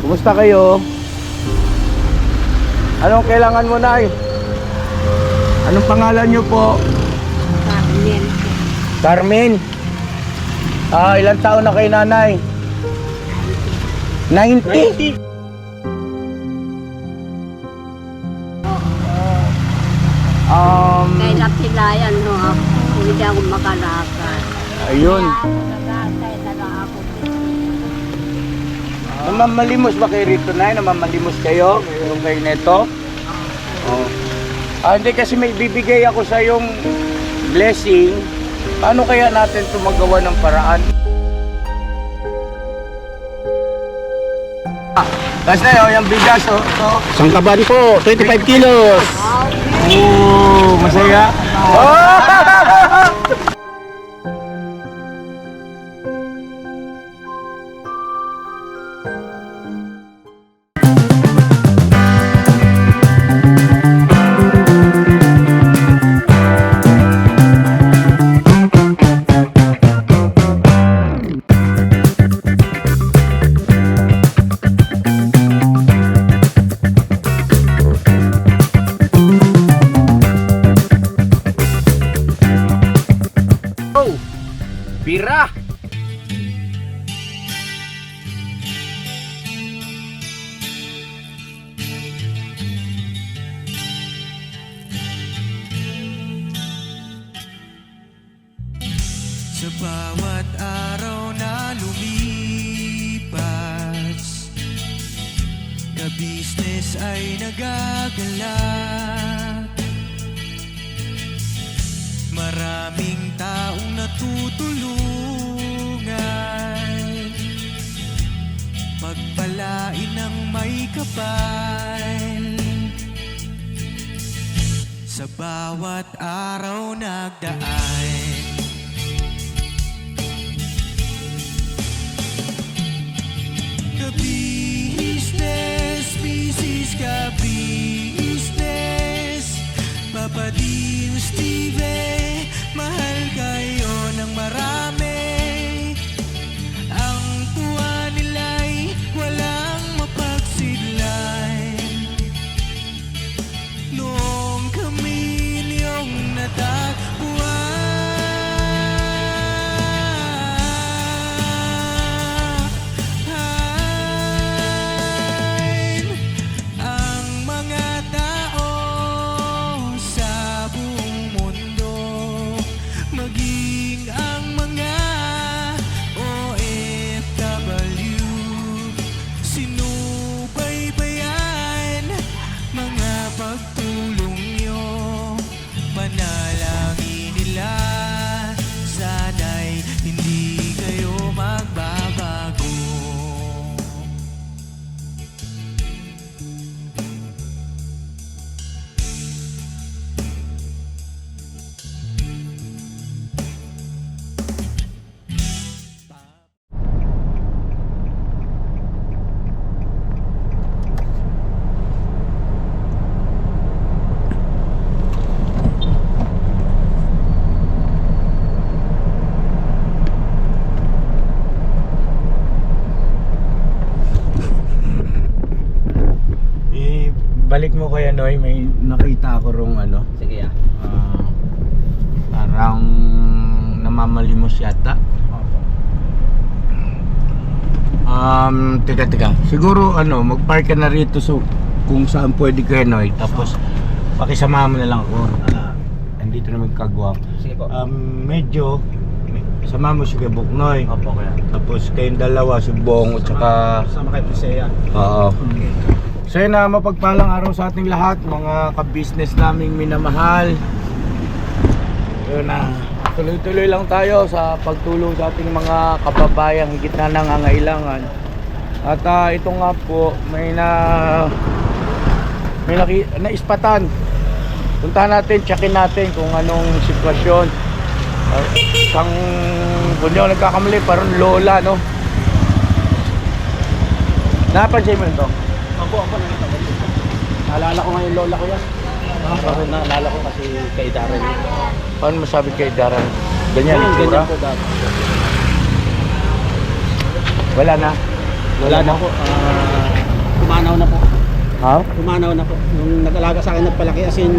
Kumusta kayo? Anong kailangan mo, Nay? Anong pangalan niyo po? Carmen. Carmen. Ilang taon na kay Nanay? 90? Kaya napilayan no ako. Hindi ako makalakad. Ayun. Nagkakay na lang ako. Namamalimos ba kayo rito, Nay? Namamalimos kayo? Yung kayo neto? Oh. Hindi kasi may bibigay ako sa yung blessing. Paano kaya natin ito magawa ng paraan? Tapos na yun, yung bigas, Sangkaban po, 25 kilos. Masaya. Oh! Bira! Sa bawat araw na lumipas, ka-business ay nagagalak. Maraming taong natutulungan, pagpalain ng may kapal. Sa bawat araw nagdaan, ka-business, business ka-business, Papa Dean, Steve, mahal kayo ng marami. Ang tuwa nila'y walang mapagsidlan. Noong kami niyong natagpuan, ang mga tao sa buong mundo, maging ang mga OFW, sinubaybayan mga pagtulong nyo, panalangin nila, sana'y hindi kayo magbabago. Balik mo kaya, Noy, may nakita ako rong ano. Sige ah. Parang namamalimos yata. Teka. Siguro mag-park ka na rito so kung saan pwede kayo, Noy. Tapos pakisama mo na lang ako. Andito na magkagwap. Sige po. Medyo sama mo si Buknoy. Opo, kaya. Tapos kayong dalawa, si Bong at saka Sama kay Prisea. oo. So yun na, mapagpalang araw sa ating lahat, mga ka-business naming minamahal. Yun na, tuloy-tuloy lang tayo sa pagtulong sa ating mga kababayang higit na nangangailangan. At ito nga po, may naispatan. Puntahan natin, checkin natin kung anong sitwasyon. Isang, kung di ako nagkakamali, parang lola, no? Napansin mo ito? Ako nakita ko. Naalala ko ngayon lola ko yan. Bakit naalala ko kasi kay Darren. Paano masabi kay Darren? Ganyan, itsura? Ganyan po dati. Wala na? Wala na po. pumanaw na po. Ha? Pumanaw na po. Nung nag-alaga sa akin, nagpalaki. As in,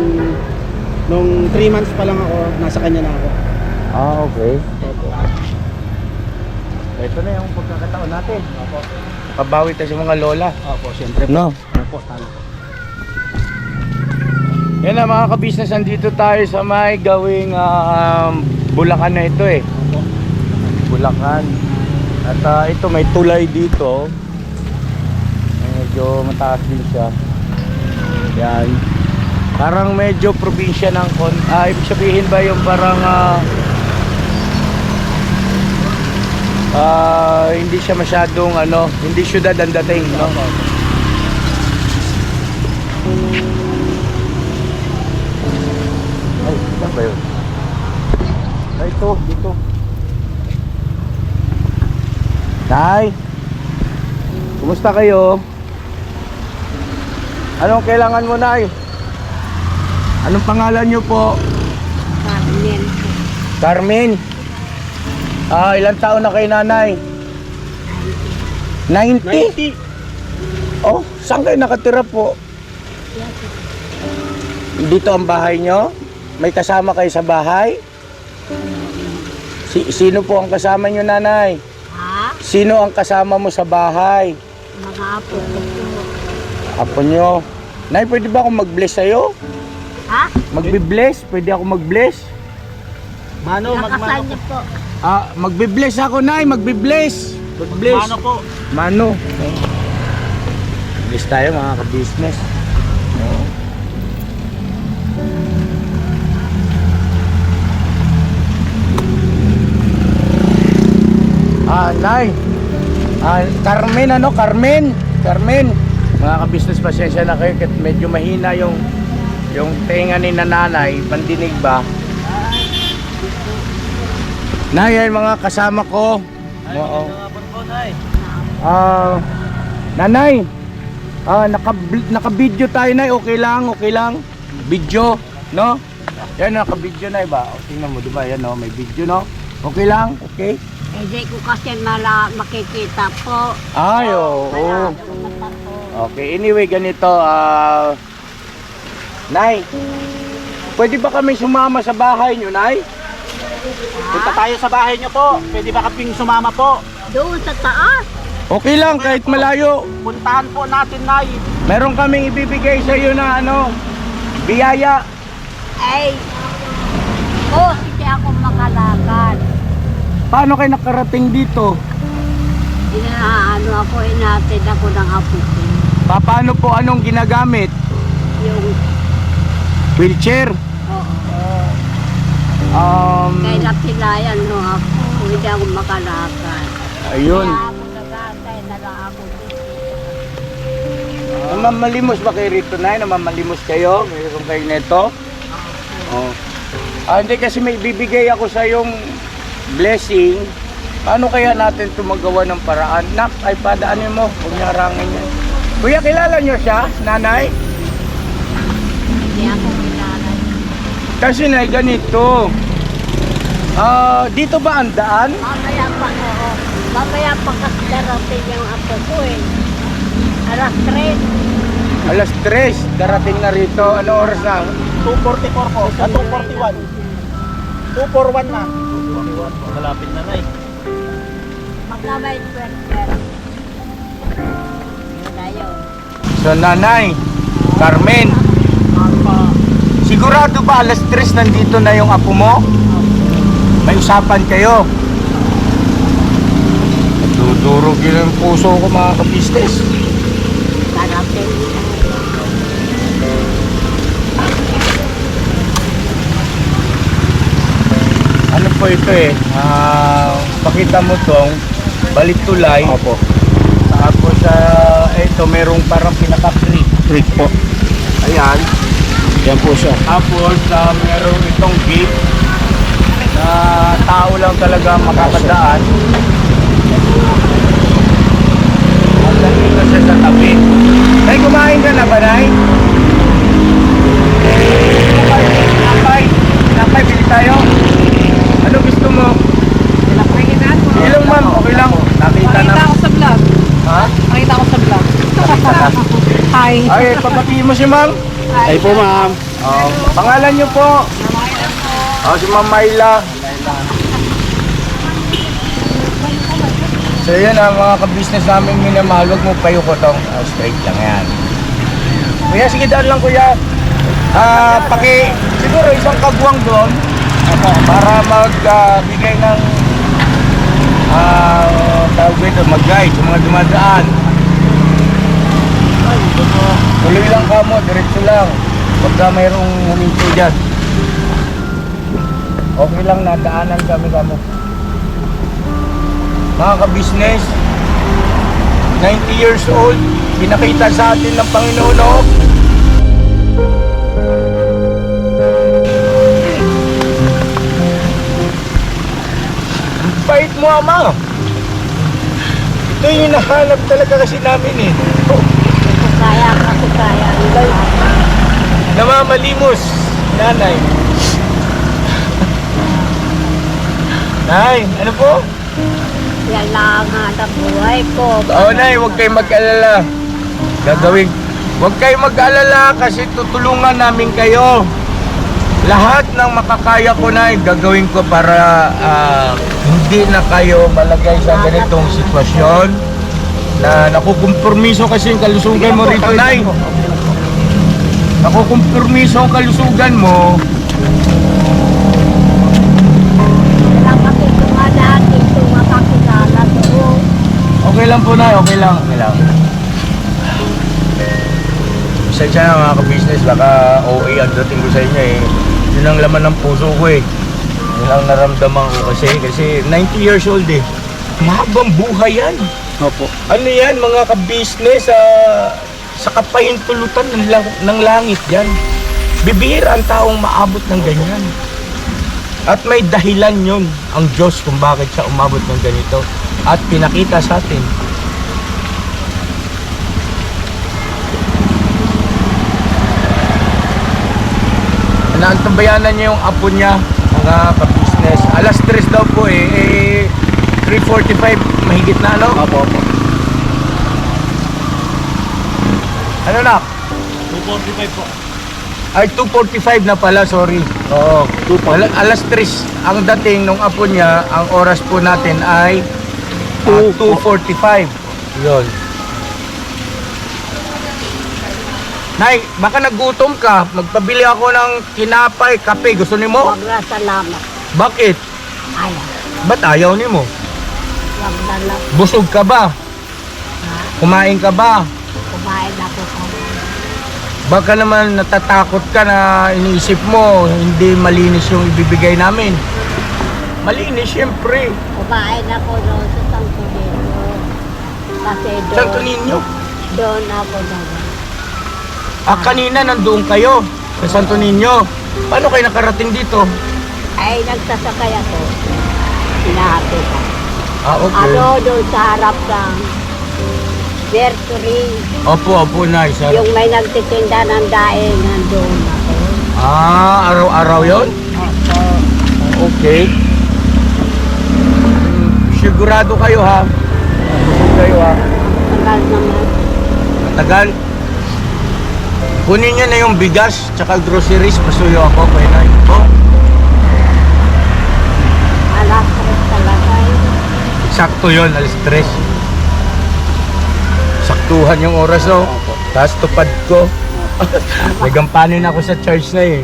nung 3 months pa lang ako, nasa kanya na ako. Ah, okay. Opo. Ito na yung pagkakataon natin. Opo. Pabawi tayo sa mga lola. Opo, siyempre po. No? Opo, tama. Yan na mga kabisnes, andito tayo sa may gawing Bulacan na ito eh. Opo. Bulacan. At ito may tulay dito. Medyo mataas din siya. Yan. Parang medyo probinsya ng ibig sabihin ba yung parang hindi siya masyadong hindi syudad ang dating, no? Ay, saan ba yun? Ay, ito, dito. Nay, kumusta kayo? Anong kailangan mo, Nay? Anong pangalan niyo po? Carmen po. Carmen. Ilang taon na kay nanay? 90? Oh, saan kayo nakatira po? Dito ang bahay nyo? May kasama kayo sa bahay? Sino po ang kasama nyo, nanay? Ha? Sino ang kasama mo sa bahay? Mga apo ko po. Apo nyo. Nay, pwede ba akong mag-bless sa'yo? Ha? Magbi-bless? Pwede ako mag-bless? Mano, Nakasal niyo po. Magbi-bless ako, Nay. Magbi-bless. Mag-bless. Mano po. Mano. Bless tayo, mga ka-business. Nay. Carmen, Carmen. Mga ka-business, pasensya na kayo kahit medyo mahina yung tenga ni nanay, pandinig ba? Nay, yan mga kasama ko. Oo. Nanay. Naka-video tayo, Nay. Okay lang. Video, no? Yan, naka-video, Nay ba? O, tingnan mo, diba? Yan, no? May video, no? Okay lang? Okay? Hindi ko kasi makikita po. Ay, oo. Okay, anyway, ganito. Nay, pwede ba kami sumama sa bahay nyo, Nay? Punta tayo sa bahay niyo po. Pwede ba kaming sumama po? Doon sa taas. Okay lang, kahit malayo. Puntahan po natin, Nay. Meron kaming ibibigay sa iyo na biyaya. Ay. Hindi ako makalakad. Paano kayo nakarating dito? Inatid ako ng apo ko. Paano po, anong ginagamit? Yung, Wheelchair? kay Lapilayan no ako. Hindi ako makalakad. Ayun. Kaya ako nag-aantay na lang ako dito. Namamalimos ba kayo rito, Nay? Namamalimos kayo? Mayroon kayo neto? Oh. Hindi kasi may bibigay ako sa yung blessing. Paano kaya natin tumagawa ng paraan? Nak, ay padaanin mo. Huwag niya harangin yan. Kuya, kilala niyo siya, nanay? Hindi ako kilala. Kasi Nay, ganito. Dito ba ang daan? Mamaya pa, oo. Mamaya pa kasi darating yung apo ko eh. Alas 3. Alas 3, darating na rito. Ano oras na? 2:44 po. 2:41. 2:41 na. 2:41. Malapit na, Nay. Magkamay 12. Yun na yun. So, nanay, Carmen, sigurado ba alas 3 nandito na yung apo mo? May usapan kayo. Dudurog yun ang puso ko, mga ka-business. Darating. Ano po ito eh? Pakita mo tong balitulay. Opo. Tapos ito merong parang pinaka-creek. Creek po. Ayan. Yan po siya. Tapos merong itong gate na tao lang talaga makakadaan. At nandito siya sa tabi. Nay, kumain ka na ba, Nay? Napay, bili tayo. Ano gusto mo? Ilong, ma'am, okay lang. Nakita na. Nakita ko sa vlog. Ha? Nakita ko sa vlog. Nakita na. Ay. Ay, papatiin mo si ma'am. Ay po ma'am. Pangalan niyo po? Si Ma'am Myla. So yun ang mga ka-business namin minamahal. Huwag mo payukotong. Straight lang yan. Kuya, sige daan lang kuya. Siguro isang kagwang doon. Para magbigay ng tawag ito, mag-guide sa mga dumadaan. Tuloy lang ka mo, diretso lang. Pagka mayroong huminto dyan. Okay lang na daanan kami kamo. Mga ka-business, 90 years old, pinakita sa atin ng Panginoon, oh. Bait mo, ama. Ito yung hinahanap talaga kasi namin, eh. Kaya. Namamalimos, nanay. Nay, ano po? Yan lang ang buhay ko. Nay, huwag kayong mag-alala. Huwag kayong mag-alala kasi tutulungan namin kayo. Lahat ng makakaya ko na gagawin ko para hindi na kayo malagay sa ganitong sitwasyon na nakukumpromiso kasi yung kalusugan mo rito, Nay. Nakukumpromiso ang kalusugan mo. Wala kasi dumadaan dito makakilala doon. Okay lang po, Nay. Okay lang. Pasensya na mga ka-business, baka OA ang dating ko sa inyo eh. Yun ang laman ng puso ko eh. Yun ang naramdaman ko kasi 90 years old eh. Mahabang buhay yan. Opo. Ano yan mga ka-business, sa kapahintulutan ng langit yan. Bibihira ang taong maabot ng ganyan. At may dahilan yun ang Diyos kung bakit siya umabot ng ganito. At pinakita sa atin. Naantabayanan niya yung apo niya, mga ka-business. Alas 3 daw po eh 3:45 mahigit na, ano? Opo. Ano na? 245 po. Ay, 2:45 na pala, sorry. Oo. Alas 3 ang dating nung apo niya, ang oras po natin ay 2:45. Yun. Nay, baka nagutom ka. Magpabili ako ng tinapay, kape. Gusto ni mo? Huwag na salamat. Bakit? Ayaw. Ba't ayaw ni mo? Huwag na lang. Busog ka ba? Kumain ka ba? Kumain ako kami. Baka naman natatakot ka na iniisip mo hindi malinis yung ibibigay namin. Malinis, syempre. Kumain ako doon sa Santo Niño. Kasi doon. Santo Niño? Doon ako doon. Kanina nandoon kayo sa Santo Niño. Paano kayo nakarating dito? Ay, nagsasakay ako. Hinahatid ako. Okay. Ano doon sa harap ng Mercury. Opo, nice. Yung may nagtitinda ng daing, nandun ako. Araw-araw yon? Opo. Okay. Sigurado kayo ha? Busog kayo ha? Tagal naman. Matagal. Kunin nyo na yung bigas tsaka groceries. Pasuyo ako kay Nay. Oh, Alas 3 talaga yun. sakto yon, alas 3. Saktuhan yung oras, oh. Tapos tupad ko. Nagampanin ako sa church na eh.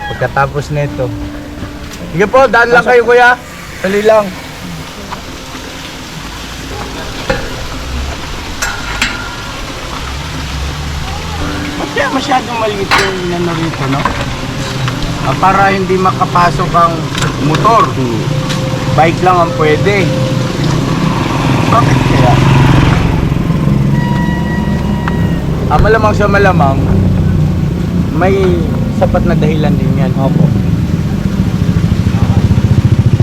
Pagkatapos nito. Sige po, daan lang kayo kuya. Dali lang. Kaya masyadong maliit yung inano rito, no? Para hindi makapasok ang motor. Bike lang ang pwede. Bakit kaya? Malamang sa malamang, may sapat na dahilan din yan. Opo.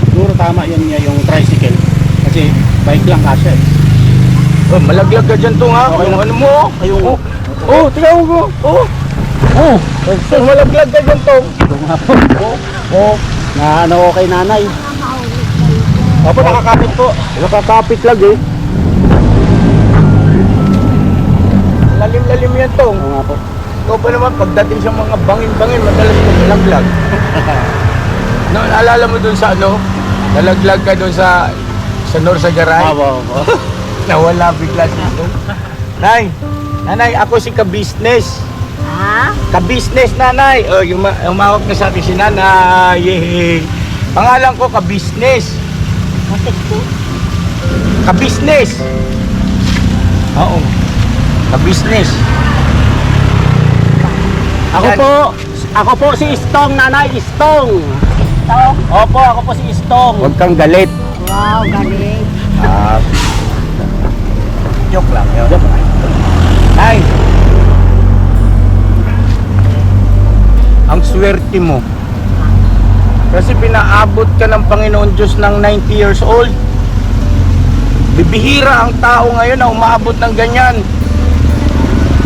Siguro tama yun niya yung tricycle. Kasi bike lang kasya eh. Oh, malaglag ka dyan tong ha. Okay Yung lang. ano mo? Ayun. Tingnan mo. Malaglag ka dyan tong. Ito nga po. Na ano ko kay nanay. Opo, nakakapit po. Nakakapit lang eh. malalim-lalim yan tong. Oo nga po. Ikaw pa naman, pagdating sa mga bangin-bangin, madalas mo nalaglag. No, naalala mo dun sa ano? Nalaglag ka dun sa Norsagaray? Opo. Nawala bigla dito. Nay, nanay, ako si ka-business. Ha? Ka-business, nanay. O, umawak na sa akin si nanay. Yay. Pangalan ko, ka-business. Bakit po? Ka-business. Oo. Ka-business. Yan. Ako po si Istong, nanay, Istong. Ito. Opo, ako po si Istong. Huwag kang galit. Wow, galing. Ah, joke lang yun. Ay, ang swerte mo. Kasi pinaabot ka ng Panginoon Diyos ng 90 years old. Bibihira ang tao ngayon na umaabot ng ganyan.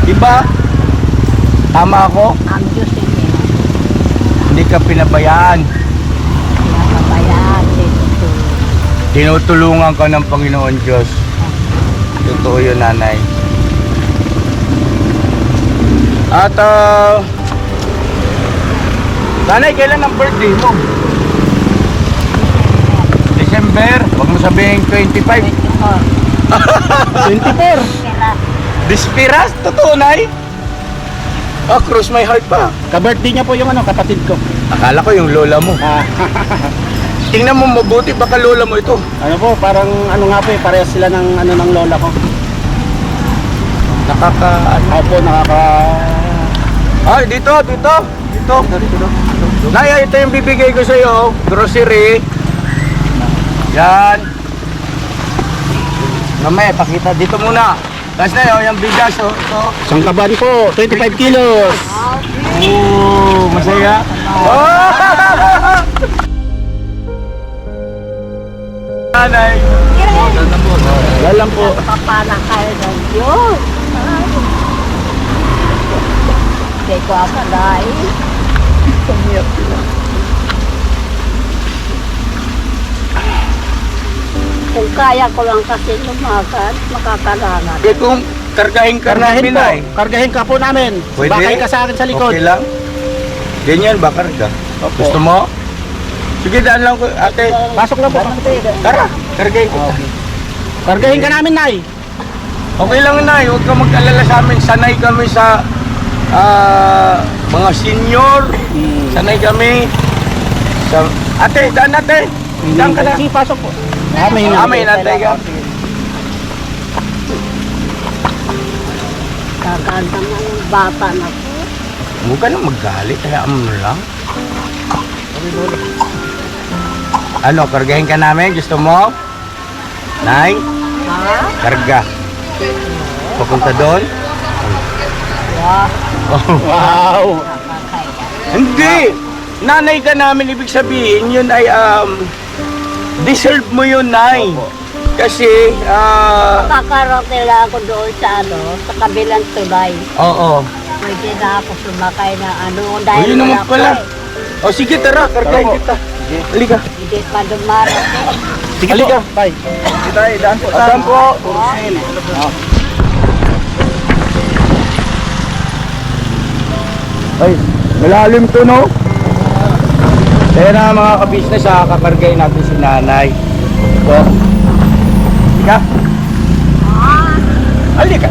Diba? Tama ako? Ang Diyos hindi. Hindi ka pinabayaan. Pinapabayaan dito. Tinutulungan ka ng Panginoon Diyos. Totoo yun, nanay. At, nanay, kailan ang birthday mo? December? Huwag mo sabihin 25. 24. Kira. Dispiras? Totoo, nay? Oh, cross my heart pa. Ka-birthday niya po yung kapatid ko. Akala ko yung lola mo. Ah, Tingnan mo mabuti, baka lola mo ito. ano po, parang nga po parehas sila ng ng lola ko. Opo, Ay, dito. Nay, ito yung bibigay ko sa'yo. Grocery. Yan. Mamaya, pakita. Dito muna. Tapos na yun, yung bigas. Oh, ito. Sangkaban po, 25 kilos. Oo, masaya. Oh! Nanay. Lalang po. Papala kayo ng Diyos. Hindi ko akalain. Kung kaya ko lang kasi lumakad, makakalangan. Eh kung kargahin ka namin, Nay. Kargahin ka po namin. Pwede? Bakay ka sa akin sa likod. Okay lang. Ganyan ba, karga? Opo. Gusto mo? Sige, daan lang ko, ate. Pasok lang po. Tara, kargahin kita. Kargahin ka namin, Nay. Okay lang, Nay. Huwag ka mag-alala sa amin. Sanay kami sa mga senior. Sanay kami. Sa... Ate, daan ate. Daan ka na. Sige, pasok po. Amin. Amin, ate ka. Kakanta mo ng bata na po. Huwag ka na magalit. Hayaan mo lang. Ano, kargahin ka namin? Gusto mo? Nay? Ha? Karga. Papunta doon? Wow. Wow. Kakakaya. Hindi! Nanay ka namin, ibig sabihin, yun ay, deserve mo yun, Nay. Kasi, Kakarote lang ako doon sa sa kabilang tulay. oo. Pwede na ako sumakay na Ayun dahil naman wala pala. ko O sige, tara, kargahin Tara po. kita. Halika. Hindi pa dumarating. Sige Halika. po. Tay. Tay, daan po. Asan po? Ay, malalim to, no? Kaya na mga ka-business, kakargahin natin si nanay. So, halika. Halika.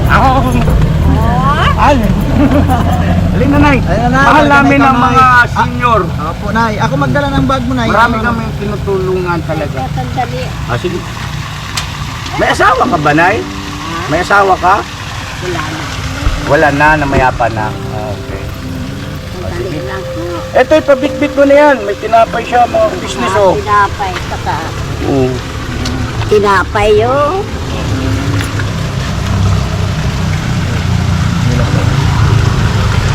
Halika, nanay. Ayun na, Mahal maganda namin ikaw, ang Nay. mga senior. Opo, Nay. Ako magdala ng bag mo, Nay. Marami kami tinutulungan talaga. Sandali. Sige. May asawa ka ba, Nay? May asawa ka? Wala na. Wala na, namayapa na. Okay. Sandali lang po. Eto, ipabitbit mo na yan. May tinapay siya, mga business, oh. Tinapay sa taas. Oo. Tinapay yun.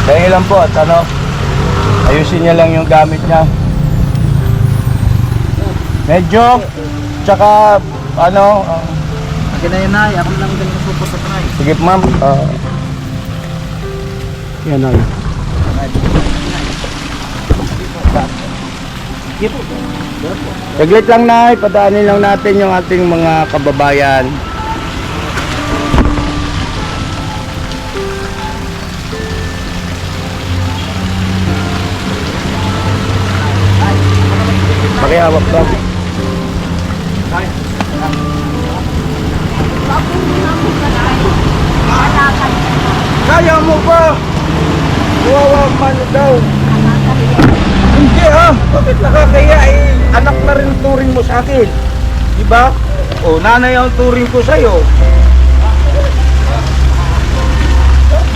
Dahil lang po at ano, ayusin niya lang yung gamit niya. Medyo, tsaka, ano, Sige na yun, Nay. Ako lang galing supot sa Nay. sige ma'am, Yan, Nay. saglit lang na, ipadaanin lang natin yung ating mga kababayan. Kaya wag ba? Bakit mo na mo kanay? Alakan ka na. Kaya mo ba? Wawa man daw. Alakan ka. Hindi bakit nakakaya anak na rin turing mo sa akin. Diba? O, nanay ang turing ko sa'yo.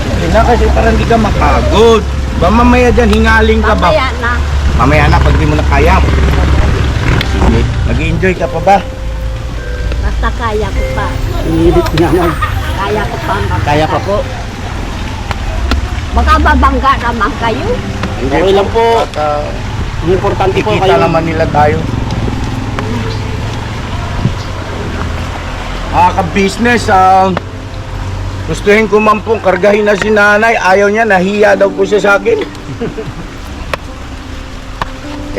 Hindi na kasi parang hindi ka mapagod. Ba mamaya dyan, hingaling ka ba? Mamaya na. Mamaya na pag di mo na kaya. Sige, nag-enjoy ka pa ba? Basta kaya ko pa. Inidit ni nanay. Kaya ko pa. Kaya pa po. Baka babangga naman kayo. Okay lang po. At, Ang importante po ikita kayo. naman nila tayo. Mga ka-business, gustuhin ko man pong kargahin na si nanay. Ayaw niya, nahiya daw po siya sa akin.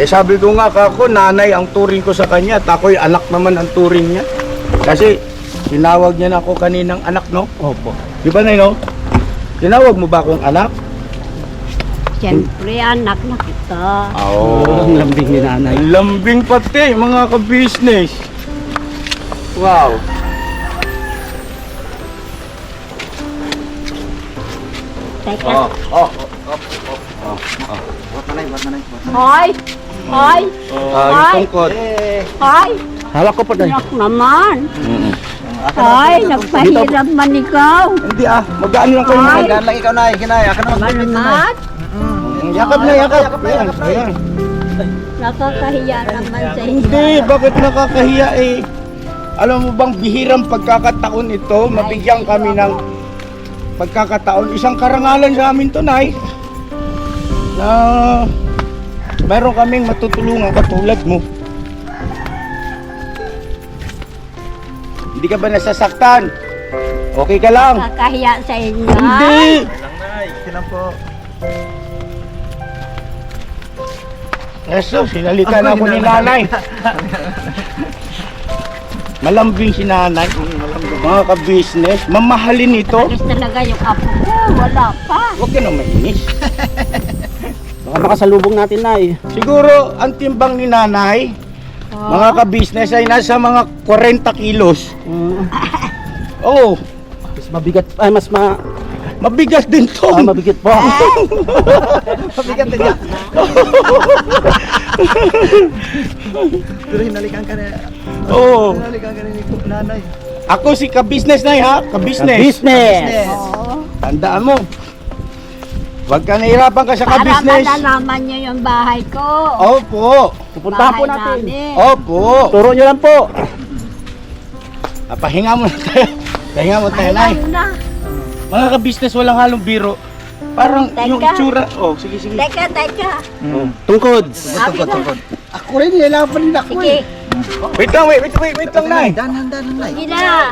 Sabi ko nga kako, nanay ang turing ko sa kanya at ako'y anak naman ang turing niya. Kasi tinawag niya na ako kaninang anak, no? Opo. Di ba, Nay, no? Tinawag mo ba akong anak? Siyempre, anak na kita. Ang lambing ni nanay. Ang lambing pati, mga ka-business. Wow. Teka. Buat nanay, buat nanay. Hoy! Hoy! Yung tungkod. Hoy! Hawak ko po tayo. Anak naman. Hoy! Nagpahiram man ikaw. Hindi mag-ano lang kayo. Ay. Gaan lang ikaw, nay. Kinay, ako naman. Malamat. Yakap na, yakap. Ayan, ayan. Nakakahiya naman sa inyo. Hindi, bakit nakakahiya Alam mo bang bihirang pagkakataon ito, mabigyan kami ng pagkakataon. Isang karangalan sa amin to, Nay. Na mayroon kaming matutulungan katulad mo. Hindi ka ba nasasaktan? Okay ka lang? Nakakahiya sa inyo. Hindi! Nay, kinang po. Eso, sinalita na ako ni nanay. Malambing si nanay. Mga ka-business, mamahalin ito. Alis talaga yung apo ko. Wala pa. Huwag ka nang mainis. Baka makasalubong natin, nay. Siguro, ang timbang ni nanay, mga ka-business ay nasa mga 40 kilos. Oo, Mas mabigat, ay mas mabigas din to. mabigat po. Pabigat din yan. Pero hinalikan ka na. Oo. Hinalikan ka na ni nanay. Ako si ka-business na ha, ka-business. Business. Oo. Tandaan mo. Huwag ka nahirapan ka sa Para ka-business. malalaman nyo yung bahay ko. Opo. Pupuntahan po Bahay natin. namin. Opo. Turo nyo lang po. Pahinga mo na tayo. Pahinga mo tayo, Nay. Ayaw na. Mga ka-business, walang halong biro. Parang Teka. yung itsura. Oh, sige, sige. Teka, teka. Tungkod. Sabi na. Ako rin, nilapan din ako. Sige. Wait lang, wait lang, Nay. Danan, nay. Sige na.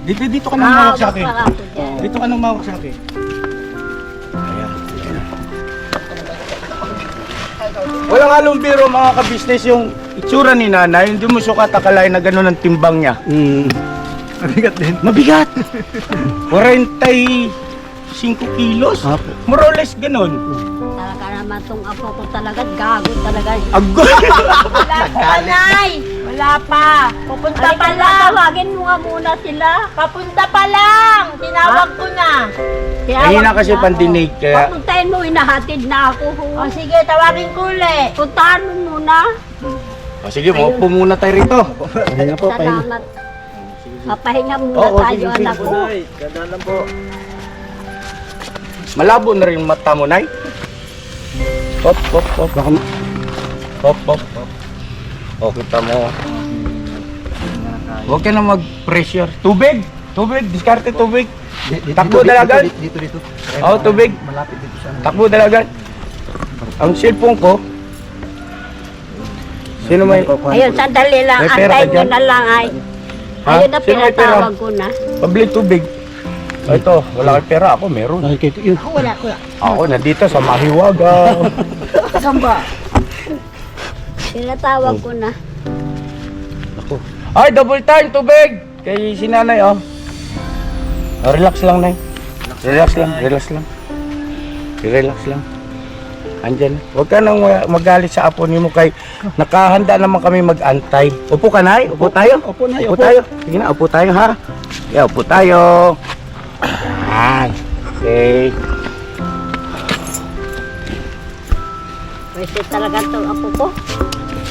Dito ka nang mawak sa akin. Baka ako dyan. Dito ka nang mawak sa akin. Ayan. Walang halong biro, mga ka-business, yung itsura ni nanay. Hindi mo sukat akalain na gano'n ang timbang niya. Mabigat din. Mabigat! 45 kilos. Apo. More or less gano'n. Talaga naman tong apo ko talaga. Gago talaga. Agod! Wala pa, Nay. Wala pa. Pupunta pa lang. Tawagin mo nga muna sila. Papunta pa lang. Tinawag ko na. Mahina kasi pandinig, kaya... Papuntahin mo, inahatid na ako. O sige, tawagin ko ulit. Puntahan mo muna. O sige, maupo muna tayo rito. Pahinga po, pahinga. Salamat. Papahinga muna Oo, tayo, sige, sige anak ko. Danan lang po. Malabo na rin yung mata mo, Nay. Hop, hop, hop. Baka Hop, hop, hop. O, kita mo. Huwag ka na mag-pressure. Tubig! Tubig! Diskarte tubig! Takbo dalagan! Dito. Oo, tubig! Malapit dito siya. Takbo dalagan! Ang cellphone ko, sino may... Ayun, sandali lang. May pera ka Antayin nyo dyan? na lang ay. Ha? Ayun na Sino may pera? pinatawag ko na. Pabili tubig. Ito, wala kang pera. Ako meron. Dahil kayo, yun. Wala. Ako nandito sa Mahiwaga. Saan ba? Pinatawag ko na. Ako. Ay, double time tubig! Kay si nanay, oh. Relax lang, Nay. Relax lang, relax lang. Relax lang. Andyan. Huwag ka nang magalit sa apo ni mo kay nakahanda naman kami mag-antay. Upo ka, Nay. Upo tayo. Opo, Nay. Upo Opo. tayo. Sige na, upo tayo ha. Yeah, upo tayo. Ayan. Okay. Pwede talaga ito, apo ko.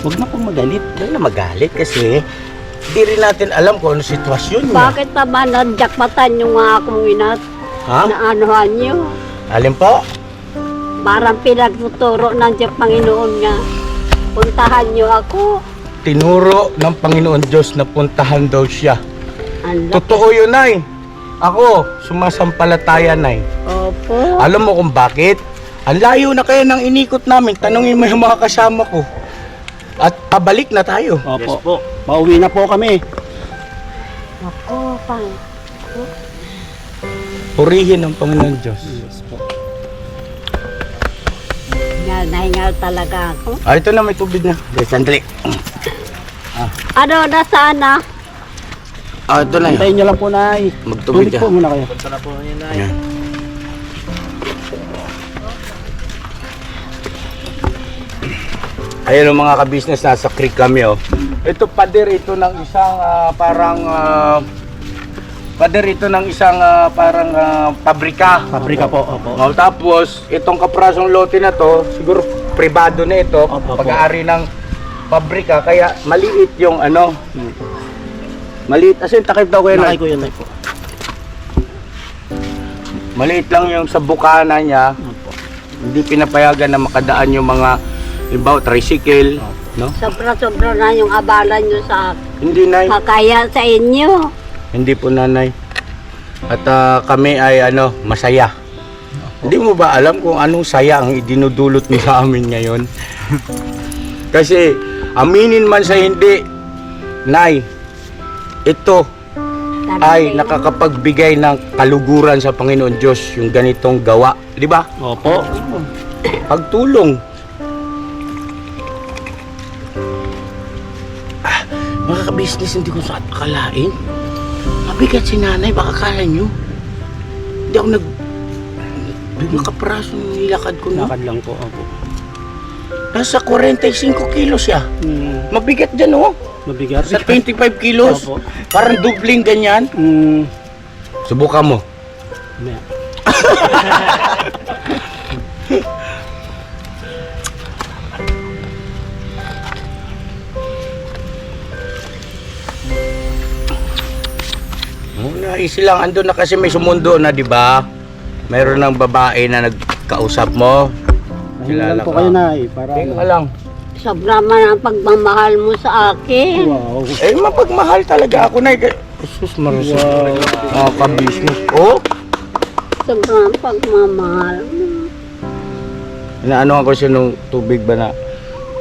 Huwag na pong magalit. Huwag na magalit kasi hindi rin natin alam kung ano sitwasyon niya. Bakit naman nadjakpatan yung mga akong inat? Ha? Na anuhan nyo? Alin po? Parang pinagtuturo ng Diyos Panginoon nga. Puntahan nyo ako. Tinuro ng Panginoon Diyos na puntahan daw siya. Ang laki. Totoo yun, Nay. Ako, sumasampalataya, Nay. Opo. Alam mo kung bakit? Ang layo na kaya ng inikot namin. Tanungin mo yung mga kasama ko. At pabalik na tayo. Opo. Yes po. Pauwi na po kami. Ako, pang. Purihin ng Panginoon Diyos. Yes po. Nahingal talaga ako. Ah, ito na, may tubig na. Sandali. Ano, nasaan na? Ah, ito na yun. Hintayin nyo lang po, Nay. Magtubig Tubig ka. po muna kayo. Ayan. Ayan ang mga ka-business, nasa creek kami oh. Ito pader ito ng isang pader ito ng isang pabrika. Pabrika po. Opo. Oh, tapos itong kaprasong lote na to, siguro pribado na ito, Opo. pag-aari ng pabrika kaya maliit yung ano. Maliit as in takip daw kayo Nakay ko yun, Nay po. Maliit lang yung sa bukana niya. Opo. Hindi pinapayagan na makadaan yung mga halimbawa tricycle, no? Sobra-sobra na yung abala nyo sa Hindi, Nay. kakaya sa inyo. Hindi po, Nanay. At kami ay masaya. Hindi mo ba alam kung anong saya ang idinudulot mo sa amin ngayon? Kasi aminin man sa hindi, Nay, ito ay nakakapagbigay ng kaluguran sa Panginoon Diyos yung ganitong gawa, di ba? Opo. Pagtulong. Mga ka-business, hindi ko saan akalain. Mabigat si nanay, baka kala nyo. Hindi ako biglang kapraso nilakad ko na. Lakad lang po. Opo. Nasa 45 kilos siya. Mabigat dyan oh. Mabigat. Sa 25 kilos. Opo. Parang dubling ganyan. Subukan mo. May. Easy lang, andun na kasi may sumundo na, di ba? Mayroon ng babae na nagkausap mo. Kilala po kayo, Nay. Para Tingnan lang. Sobra man ang pagmamahal mo sa akin. Wow. Eh, mapagmahal talaga ako na. Jesus, maruso. Wow. Ka-business. Oh, Sobra ang pagmamahal mo. inaano ko siya nung tubig ba na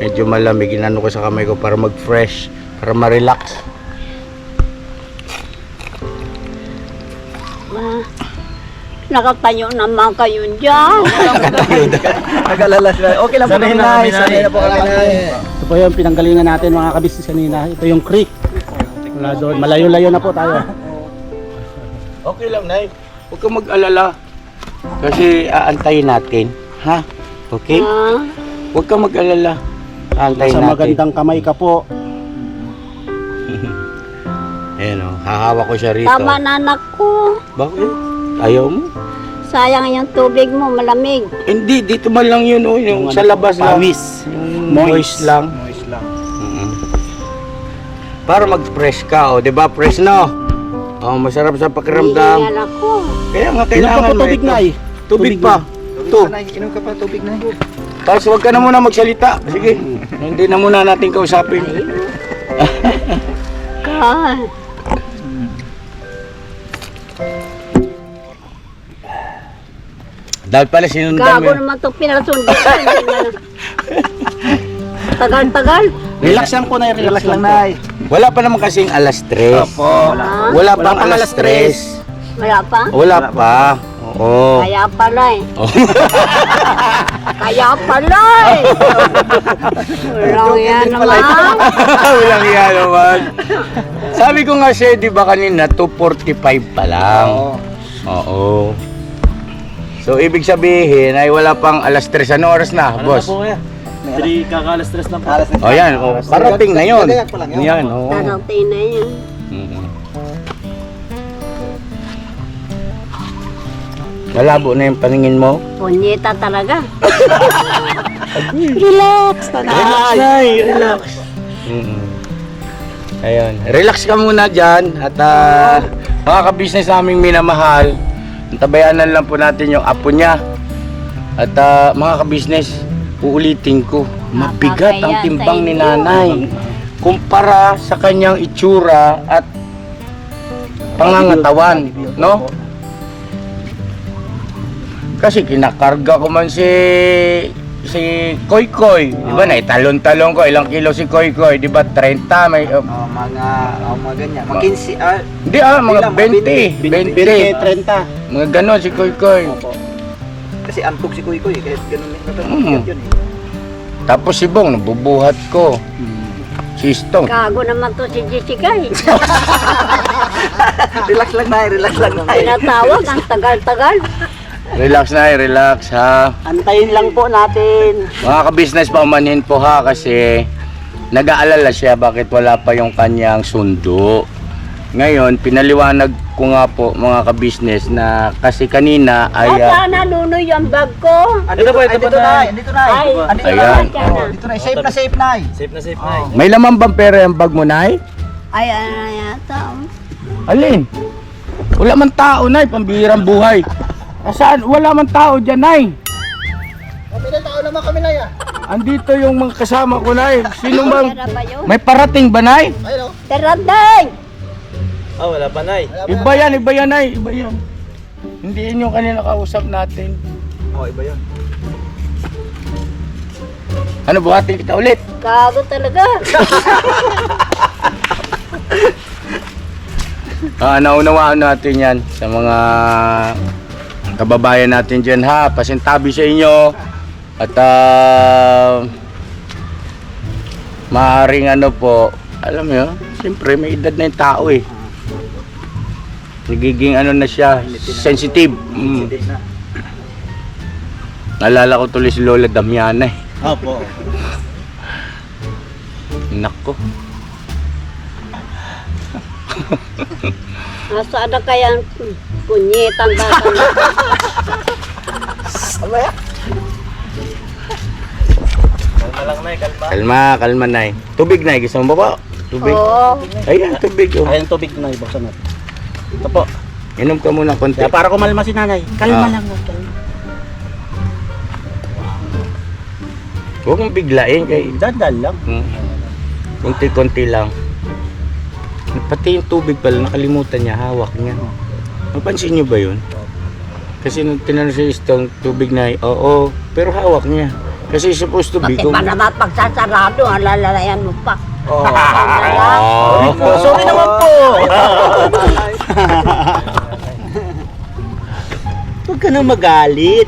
medyo malamig. Inano ko sa kamay ko para mag-fresh, para ma-relax. Nakatayo naman kayo dyan. Nag-alala sila. Okay lang po kami, Nay. Sanay na po kami, Nay. Ito po yung pinanggalingan natin mga kabisnes kanina. Ito yung creek. Wala doon. Malayo-layo na po tayo. Okay lang, Nay. Huwag kang mag-alala. Kasi aantayin natin. Ha? Okay? Ah, Huwag kang mag-alala. Aantayin Sa natin. magandang kamay ka po. Ayan o, hahawa ko siya rito. tama na anak ko. Bakit? Ayaw mo? Sayang yung tubig mo, malamig. Hindi, dito man lang yun o. Yung sa labas lang. Pamis. Yung moist lang. Moist lang. Para mag-fresh ka o. Diba? Fresh no? Oh, masarap sa pakiramdam. Hihingal ako. Kaya nga Inom ka kailangan po mo tubig, ito. Nay. Tubig pa. Tubig Ito. pa, Nay. Inom ka pa tubig, Nay. Tapos huwag ka na muna magsalita. Sige. Hindi na muna natin kausapin. God. Dahil pala sinundan mo Gago yun. naman itong pinasundo. Tagal-tagal. Relax lang po, Nay. Relax lang, Nay. Wala pa naman kasing alas 3. Opo. Ah, Wala Wala pang pang alas alas 3. wala pa? Wala pa. Oo. Kaya pala eh. Oh. Kaya pala eh. Walang yan naman. Walang yan naman. Sabi ko nga siya, di ba kanina, 2:45 pa lang. Oo. Oo. So ibig sabihin ay wala pang alas 3. Ano oras na, boss? Hindi kakalas-stress lang po. O yan, parating na yun. Yan, oo. Darating na yan. Mm-mm. Malabo na yung paningin mo? Punyeta talaga. Relax, Nay, relax. Ayun, relax ka muna dyan. At mga ka-business naming minamahal, tabayanan lang po natin yung apo niya. At mga ka-business, uulitin ko, mabigat ang Nakakaya timbang sa ni inyo. nanay kumpara sa kanyang itsura at pangangatawan, no? Kasi kinakarga ko man si Koy Koy, di ba? Naitalon-talon ko, ilang kilo si Koy Koy, di ba? 30, may... Mga ganyan. Mga 15, Hindi mga 20, 30. mga ganon si Koy Koy. Kasi antok si Kuy Kuy, kaya ganun Mm. yun eh. Tapos si Bong, nabubuhat ko. Si Stone. Gago naman to si Jessica eh. Relax lang na, relax lang na. Pinatawag, ang tagal-tagal. Relax na, relax ha. Antayin lang po natin. Mga ka-business, paumanhin po ha kasi nag-aalala siya bakit wala pa yung kanyang sundo. Ngayon, pinaliwanag ko nga po mga ka-business na kasi kanina ay... Sana nunoy yung bag ko. Andito na, andito na. Ay, Andito na, Ayan. Dito na, safe na, safe na. Safe na, safe May laman bang pera yung bag mo, Nay? ay, ano yata. Alin? Wala man tao, Nay. Pambihirang buhay. Saan? Wala man tao dyan, Nay. May tao naman kami na yan. Andito yung mga kasama ko, Nay. Sino bang... Tera ba yun? May parating ba, Nay? Ayun o. Teraday! Wala pa, Nay. Iba yan, Nay. Iba yan. Hindi yun yung kanina kausap natin. Oo, iba yun. Ano, buhatin kita ulit? Gago talaga. Naunawaan natin yan sa mga kababayan natin dyan ha. Pasintabi sa inyo. At maaaring ano po, alam mo yun, siyempre may edad na yung tao eh. Nagiging ano na siya, sensitive. Hindi na. Naalala ko tuloy si Lola Damiana eh. Opo. Nako. Nasaan na kaya ang punyetang bata na? Kalma lang, Nay, kalma. Kalma, Nay. Tubig, Nay. Gusto mo ba po? Tubig? Oo. Ayan, tubig. Oh. Ayan, tubig na, ibuksan natin. Ito po. Inom ka muna konti. Kaya para kumalma si nanay. Kalma Ah. lang, kalma. Huwag mong biglain kay Dandal lang. konti-konti lang. Pati yung tubig pala, nakalimutan niya, hawak niya. Napansin niyo ba yun? Kasi nung tinanong si Stone, tubig na, oo, pero hawak niya. Kasi supposed to be, Pati pa naman pagsasarado, alalalayan mo pa. Oh. Sorry naman po. Huwag ka nang magalit.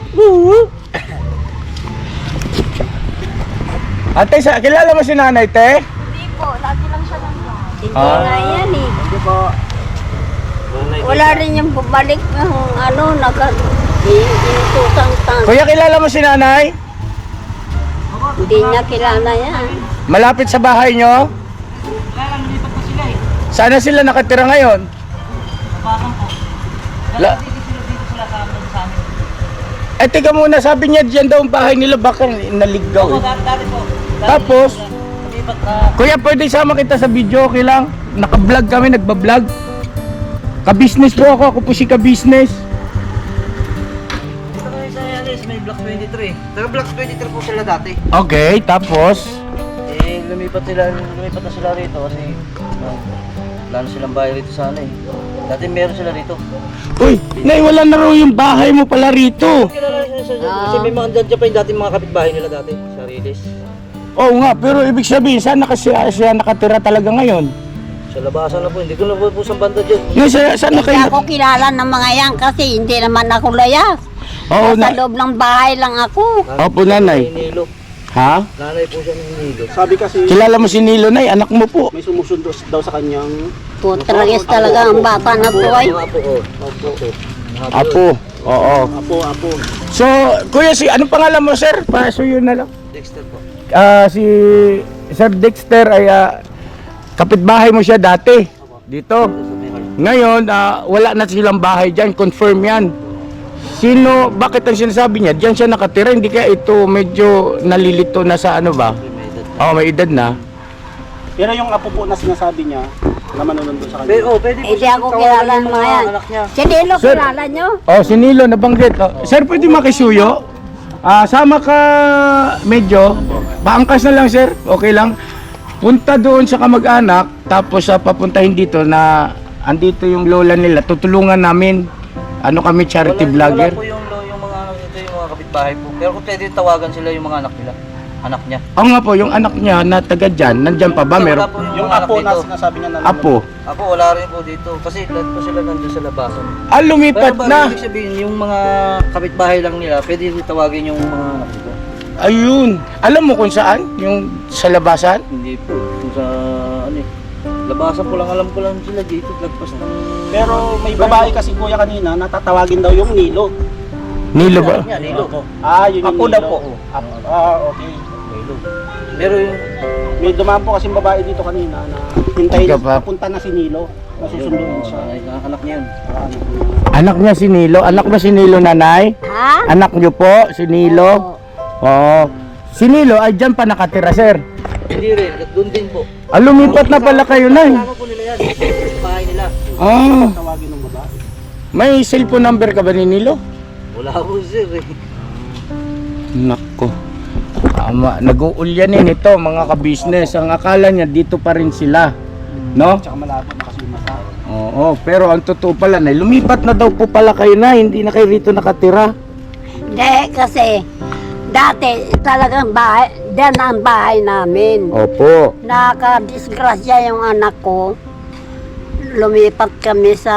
Ate, kilala mo si nanay, te? Hindi po, lagi lang siya lang yan. Hindi Ah. na yan eh. Hindi po. Wala rin yung bumalik ng ano, inutusang tang. Kuya, kilala mo si nanay? Hindi niya kilala yan. Malapit sa bahay nyo? Sana sila nakatira ngayon? La Eh, teka muna, sabi niya diyan daw ang bahay nila, baka naligaw eh. Tapos, kuya, pwede sama kita sa video, okay lang? Naka-vlog kami, nagba-vlog. Ka-business po ako po si ka-business. May Block 23. Taga Block 23 po sila dati. Okay, tapos, Lumipat na sila rito kasi wala na silang bahay rito sana eh. Dati meron sila rito. uy, naiwala na raw yung bahay mo pala rito. Kilala sila kasi may mga dyan pa yung dating mga kapitbahay nila dati sa Riles. Oo nga, pero ibig sabihin, saan siya nakatira talaga ngayon? Sa labasan na po, hindi ko na po sa banda dyan. Yung saan na Hindi kayo? ako kilala ng mga yan kasi hindi naman ako layas. Oo, Sa loob ng bahay lang ako. Opo, nanay. Nilo. Ha? Nanay po siya ng Nilo. Sabi kasi Kilala mo si Nilo, nay, anak mo po. may sumusundo daw sa kanyang Putragis talaga ang bata na to ay. Mga po, oh. Apo. Oo. Apo. So, kuya, anong pangalan mo, sir? Pasuyo na lang. Dexter po. Si Sir Dexter ay kapitbahay mo siya dati dito. Ngayon, wala na silang bahay dyan. Confirm yan. Sino, bakit ang sinasabi niya? Diyan siya nakatira. Hindi kaya ito medyo nalilito na sa ano ba? May edad na. Pero yung apo po na sinasabi niya, na manunod sa kanya. Pero, pwede po Hindi ako kilala ng mga yan. anak niya. Si Nilo, Sir. kilala nyo? Si Nilo nabanggit. Sir, pwede makisuyo? Sama ka medyo. Paangkas na lang, sir. Okay lang. Punta doon sa kamag-anak, tapos papuntahin dito na andito yung lola nila. Tutulungan namin. Ano kami, charity vlogger. Wala po yung mga ano dito, yung mga kapitbahay po. Pero kung pwede tawagan sila yung mga anak nila. Anak niya. Oo nga po, yung anak niya na taga dyan, nandyan pa ba? Wala Meron? po Yung mga anak apo na dito. sinasabi niya na Apo. Ako wala rin po dito. Kasi lahat po sila nandun sa labasan. Lumipat Pero na. ibig sabihin, yung mga kapitbahay lang nila, pwede tawagin yung mga anak dito. Ayun. Alam mo kung saan? Yung sa labasan? Hindi po. Kung sa ano eh. Labasan po lang, alam ko lang sila dito. Lagpas ng... Pero may babae kasi kuya kanina, natatawagin daw yung Nilo. Nilo ba? Yan, Nilo. Yun yung Apo Nilo. daw po. Okay. Nilo. Pero yung... May dumaan po kasing babae dito kanina na hintayin, Ikaw pa? papunta na si Nilo. Nasusunduin siya. Anak niya yun. Anak niya si Nilo. Anak ba si Nilo, nanay? Ha? Anak niyo po, si Nilo? Oo. Si Nilo ay dyan pa nakatira, sir. Hindi rin, doon din po. Lumipat na pala kayo, nay. Kasama po nila yan. Bahay nila. Tawagin ng babae. May cellphone number ka ba ni Nilo? Wala po sir eh. Nako. Nag-uulyanin ito, mga ka-business. Ang akala niya, dito pa rin sila. No? Tsaka malabo na kasi yung mata. Oo, pero ang totoo pala, nay, lumipat na daw po pala kayo na. Hindi na kayo rito nakatira. Hindi, kasi dati talagang bahay, dyan ang bahay namin. Opo. Nakadisgrasya yung anak ko. Lumipat kami sa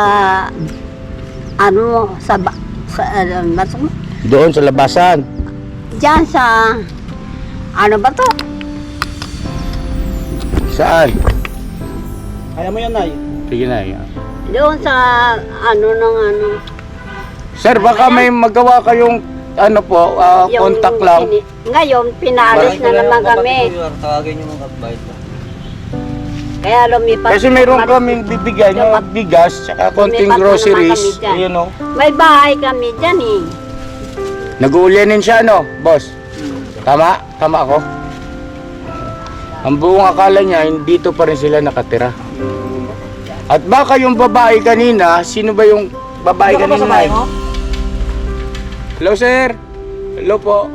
Doon sa labasan. dyan sa ano ba to? Saan? Kaya mo yan, Nay. Sige na. Doon sa ano. Sir, baka may magawa kayong ano po, contact lang. Ngayon, pinalis na naman kami. Tawagin yung mga kapitbahay nila. Kaya lumipat. Kasi mayroon kaming bibigay ng bigas, saka konting Lumipat na naman groceries. kami dyan. Ayun o. May bahay kami dyan eh. Nag-uulyanin siya, no, boss? Tama? Tama ako? Ang buong akala niya, dito pa rin sila nakatira. At baka yung babae kanina, sino ba yung babae kanina? Hello, sir. Hello po.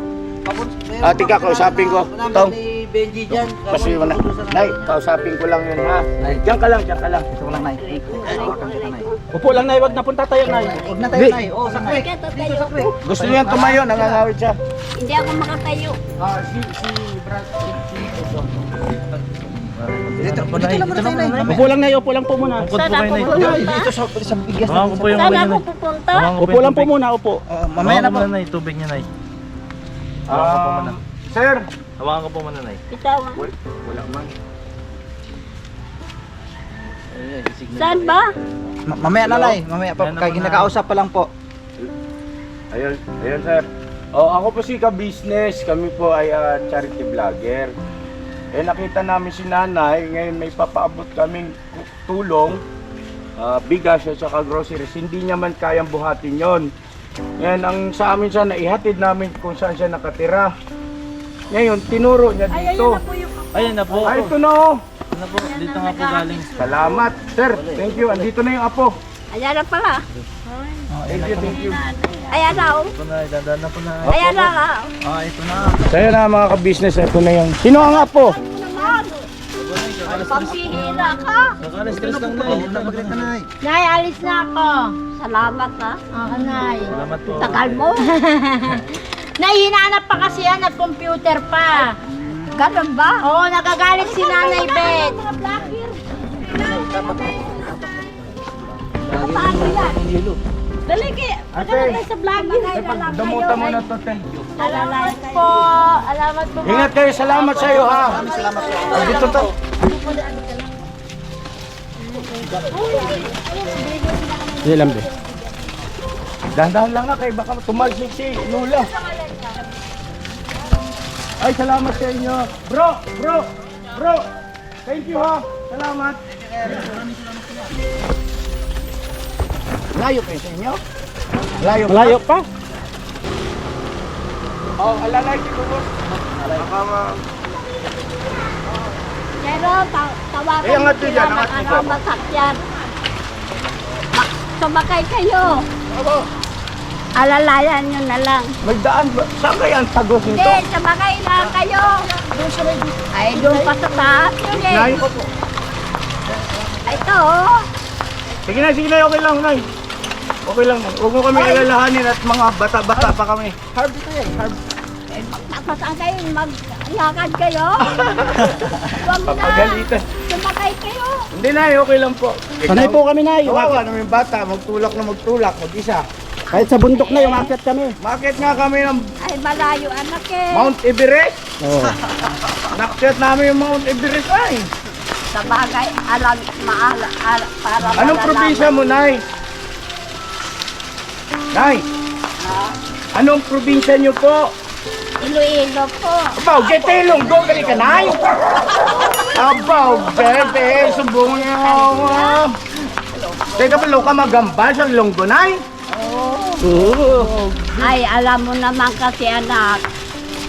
Tika, kausapin ko. Tong. Ni Benji dyan. Kasi wala. Nay, kausapin ko lang yun, ha? Diyan ka lang, diyan ka lang. Ito lang, Nay. Upo lang, Nay. Wag na punta tayo, Nay. Huwag na tayo, Nay. Oo, saan kayo? Dito sa Gusto niya tumayo, nangangawit siya. Hindi ako makatayo. Upo lang, Nay. Upo lang po muna. Saan ako pupunta? Saan ako pupunta? Upo lang po muna, upo. Mamaya na po. Tubig niya, Nay. Sir. Hawakan ko po muna, Nay. Bitawan. Wala man. Saan ba? Mamaya na, Nay. Mamaya pa. Kaya ginakausap pa lang po. Ayun, sir. Ako po si Ka-Business. Kami po ay charity vlogger. Nakita namin si nanay. Ngayon may papaabot kaming tulong. Bigas at saka groceries. Hindi niya man kayang buhatin yon. Ngayon, ang sa amin siya, naihatid namin kung saan siya nakatira. Ngayon, tinuro niya dito. Ayan na po. Ito na oh. Ano po? Dito nga po galing. Salamat, sir. Thank you. Andito na yung apo. Ayan na pala. Thank you. Ayan na oh. Ito na, dadaan na po na. Ayan na nga. Ito na. Kaya na mga ka-business, ito na yung... Sino ang apo? Pampihira ka. Nakaka-stress lang, Nay. Napaglit na, Nay. Nay, alis na ako. Salamat ha. Oo, Nay. Salamat po. Tagal mo. Nay, hinahanap pa kasi yan at computer pa. Ganun ba? Oo, nagagalit si Nanay Bet. Paano yan? Dali kayo. Pagkakala sa vlogging. Damutan mo na to, te. Salamat po. Salamat po. Ingat kayo. Salamat sa iyo, ha. Andito to. Hindi lang, be. Dahan-dahan lang na kay baka tumalsik si Lula. Ay, salamat sa inyo. Bro. Thank you ha. Salamat. Layo kayo sa inyo? Layo pa? Malayo pa. Oh, alalay si Bubos. Pero tawagan Eh, angat nyo sila dyan, ng angat nyo dyan. masakyan. Sumakay kayo. Ako, Alalayan nyo na lang. magdaan ba? Saan kaya ang tagos nito? Hindi, sumakay lang kayo. Ay, doon pa sa taas yun eh. Nay? Ay, ito oh. Sige na, okay lang, Nay. Okay lang. Huwag mo kami alalahanin at mga bata-bata pa kami. Harb ito yan, Harb. Eh, magpapasaan kayo, maglakad kayo. Huwag na. Papagalitan. Sumakay kayo. Hindi, Nay, okay lang po. Sanay po kami, Nay. Kawawa namin yung bata, magtulak, mag-isa. Kahit sa bundok na yung akyat kami. Bakit nga kami ng Ay, malayo anak eh. Mount Everest? Oo. Nakyat namin yung Mount Everest ay. Sa bagay, alam, para Anong malalaman. probinsya mo, Nay? Nay, anong probinsya niyo po? Iloilo po. Abaw, getelong, go gali ka, Nay! Abaw, bebe, sumbong niyo. Teka pa, ka magambal sa Longgo, Nay? Oo. Ay, alam mo naman kasi anak,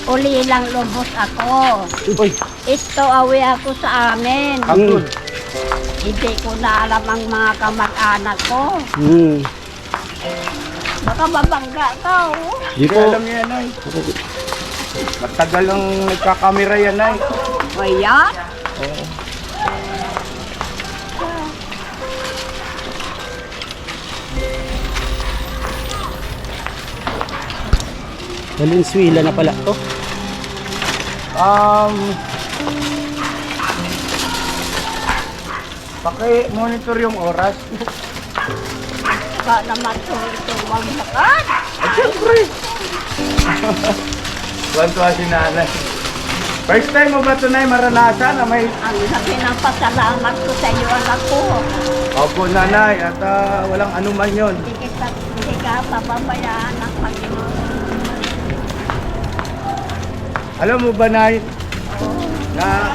uli lang lubos ako. Uy. Ito awi ako sa amin. Angkol. Hindi ko na alam ang mga kamag-anak ko. Baka mabangga ka, oh. Di Hindi po. alam niya yan, Nay. Matagal ang nagkakamera yan, Nay. Kaya, Valenzuela na pala to. Paki-monitor yung oras. baka naman tuwang lakad. At syempre. Tuwan-tuwa si nanay. First time mo ba ito, Nay, maranasan na may... Ang laki ng pasalamat ko sa iyo, anak ko. Opo, nanay, at walang anuman yun. Hindi ka pababayaan ng Panginoon. Alam mo ba, Nay, na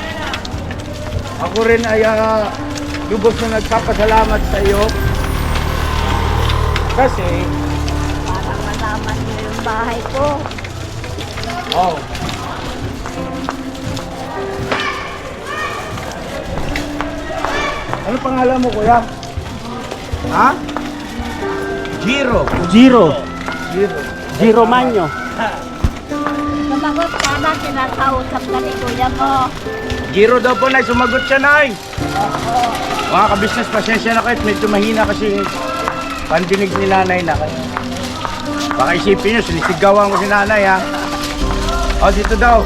ako rin ay lubos na nagpapasalamat sa iyo. Kasi, Para malaman niyo yung bahay ko. oh, ano pangalan mo, kuya? Ha? Giro. Giro. Giro. Giro Manyo. Sumagot ka na, sinakausap ka ni kuya mo. Giro daw po, Nay. Sumagot siya, Nay. Mga kabisnes, pasensya na kayo. Medyo mahina kasi pandinig ni nanay na kayo. Baka isipin nyo, sinisigawan ko si nanay, ha? O, dito daw.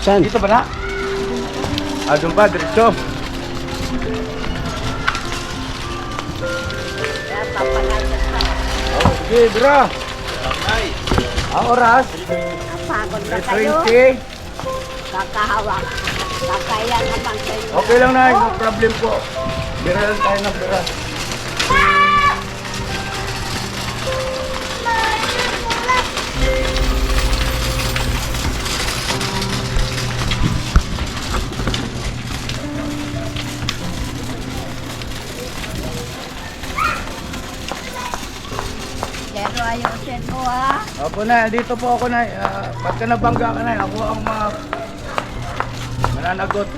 Saan? Dito ba na? Doon pa, diretso. Kaya papalagot ka. Sige, bro. Ang oras, Napagod na kayo. 20. Kakahawak. Kakaya naman kayo. Okay lang, Nay. No problem po. Bira lang tayo ng bira. Pero ayusin mo ha. Opo, Nay. Dito po ako, Nay. Pagka nabangga ka, Nay, ako ang mananagot.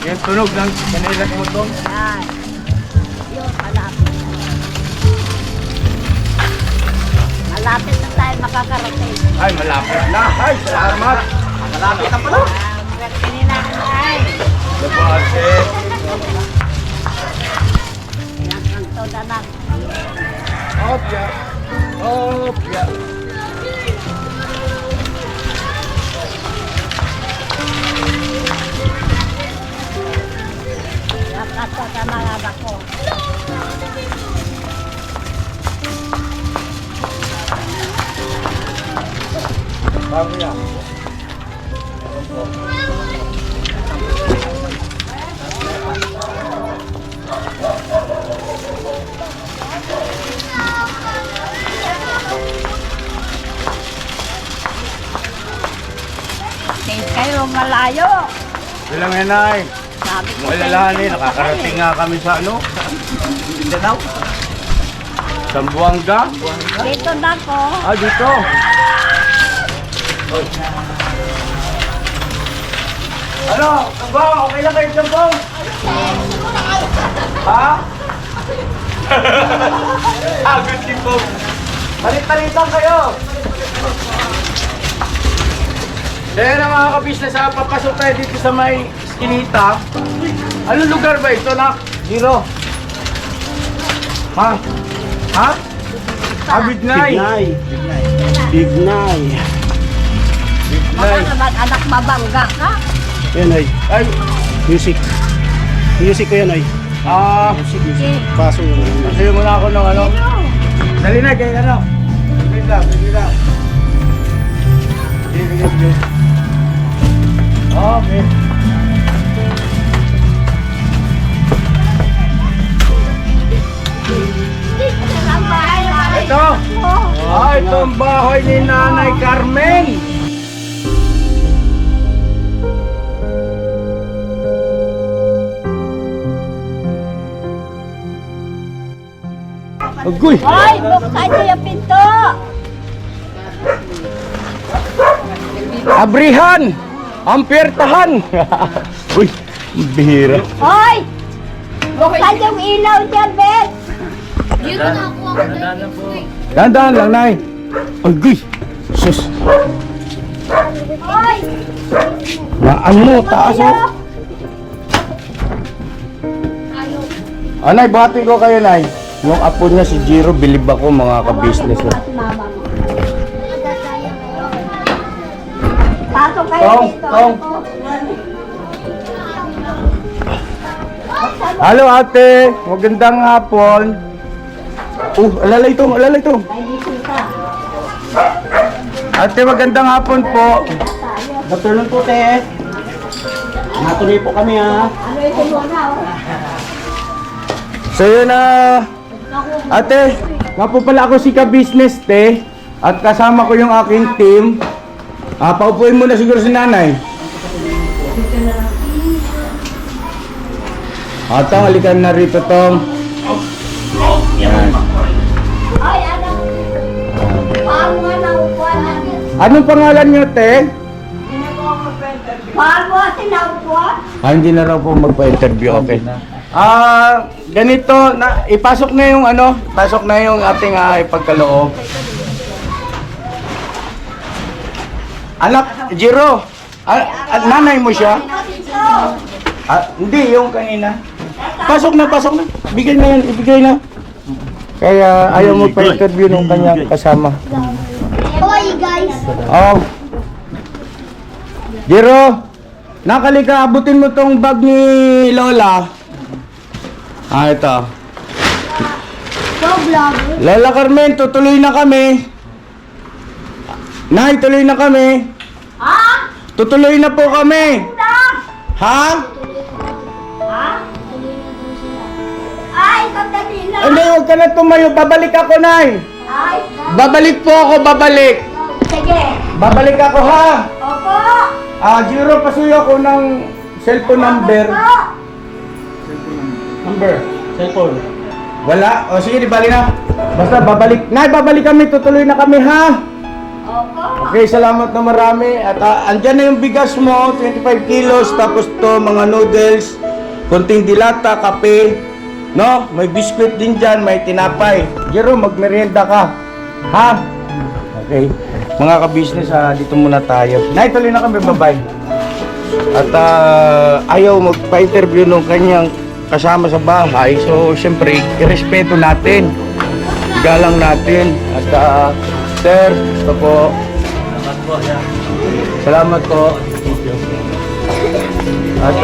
Yung tunog ng kanilang motor. Yan. Yun, malapit na. Malapit na tayo makakarating. Ay, malapit na. Ay, salamat. Malapit na pala. Kininanay. Labate. Yan ang todanak. Opya. Opya. Yan ang todanak ako. Mamaya. Tingin kayo malayo. Bilang yan ay. Sabi ko Mga alalahanin, nakakarating nga kami sa ano? Mindanao. Zamboanga. dito na ko. Ah, dito. Ano? Sambong, okay lang kayo sambong? Ha? Agad si Bob. Palit-palitan kayo. Kaya na mga kabisnes, papasok tayo dito sa may Eskinita. Anong lugar ba ito, nak? Zero. Ha? Ha? Abidnay. Bignay. Bignay. Baka naman anak mabangga ka. Yan ay. Ay, Music. Music ko yan ay. Sige. Paso yun. Sayo muna ako ng ano. Dali na, kaya ano. Wait lang, wait lang. Sige. Okay. Ito. Ito ang bahay ni Nanay Carmen. Agoy! Hoy, buksan niyo yung pinto. Abrihan! Ampiertahan! Uy, bihira. Hoy! Buksan yung ilaw dyan, Bet. Dahan-dahan lang, Nay. Agoy! Sus! Hoy! Naan mo, taas oh. Nay, buhatin ko kayo, Nay. Yung apo niya si Jiro, bilib ako mga ka-business. Mama mo. Pasok kayo Tong, dito. Tong. Halo ate, magandang hapon. Alalay itong, alalay itong. Ay, gising ka. Ate, magandang hapon po. Natulong po, te. Natuloy po kami, ha. Ano ito muna, oh? So yun na, ate, nga po pala ako si ka-business te. At kasama ko yung aking team. Paupuin mo na siguro si nanay. Tong, halikan na rito, Tong. Yan. Ay, anak. Paano nga na upuan natin? Anong pangalan nyo, te? Paano nga sinaupuan? Hindi na raw po magpa-interview, okay. Ganito, ipasok na yung ano, pasok na yung ating ipagkaloob. Anak, Jiro, nanay mo siya? Hindi, yung kanina. Pasok na. Bigay na yan, ibigay na. Kaya ayaw mo pa-interview ng kanyang kasama. Hoy, guys. Oh. Jiro, nakalika, abutin mo tong bag ni Lola. Ito. So, vlogger. Lola Carmen, tutuloy na kami. Nay, tuloy na kami. Ha? Tutuloy na po kami. Na? Ha? Ha? Ay, sandali lang. Hindi, huwag ka na tumayo. Babalik ako, Nay. Ay, Babalik po ako, babalik. sige. Babalik ako, ha? Opo. Jiro, pasuyo ko ng cellphone number. Opo. Number. Cellphone. Wala? O sige, di bali na. Basta babalik. Nay, babalik kami. Tutuloy na kami, ha? Opo. Okay, salamat na marami. At andyan na yung bigas mo, 25 kilos. Tapos to, mga noodles, konting dilata, kape. No? May biskuit din dyan, may tinapay. Jero, magmerienda ka. Ha? Okay. Mga ka-business, dito muna tayo. Nay, tuloy na kami, bye-bye. At ayaw magpa-interview ng kanyang kasama sa bahay. So, siyempre, irespeto natin. Galang natin. At sir, ito po. Salamat po. At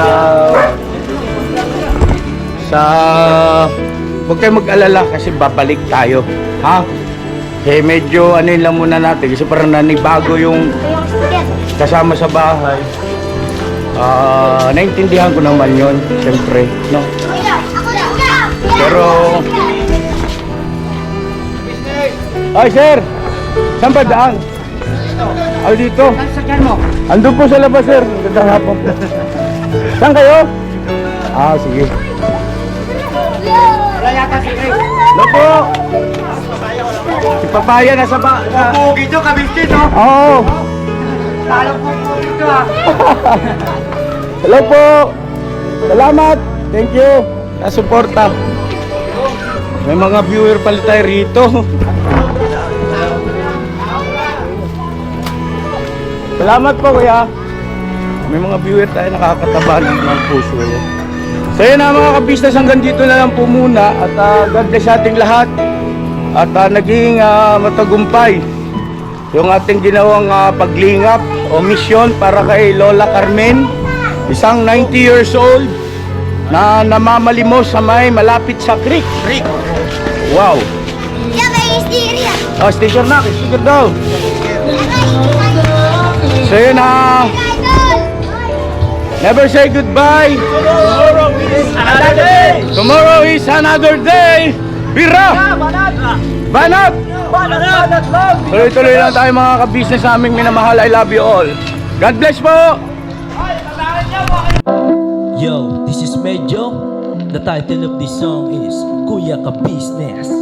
huwag kayo mag-alala kasi babalik tayo. Ha? Kasi medyo ano yun lang muna natin kasi parang nanibago yung kasama sa bahay. Naintindihan ko naman yun, siyempre, no? Pero ay sir, saan ba daan? Ay dito. Andun po sa labas sir, gandang hapon po. Saan kayo? Sige. Hello po. Si Papaya nasa ba? Pupugi to, kabistin no? Oo. Talong pupugi to ha. Hello po. Salamat. Thank you. Nasuporta. May mga viewer pala tayo rito. Salamat po kuya. May mga viewer tayo nakakataba ng puso. So yun na mga kabisnes, hanggang dito na lang po muna. At God bless sa ating lahat. At naging matagumpay yung ating ginawang paglingap o misyon para kay Lola Carmen. Isang 90 years old na namamalimos sa may malapit sa creek. Wow. Oh, sticker na. Sticker daw. So yun na. Never say goodbye. Tomorrow is another day. Bira! Banat! Tuloy-tuloy lang tayo mga kabisnes sa aming minamahal. I love you all. God bless po! Yo, this is Medyo. The title of this song is Kuya Ka Business.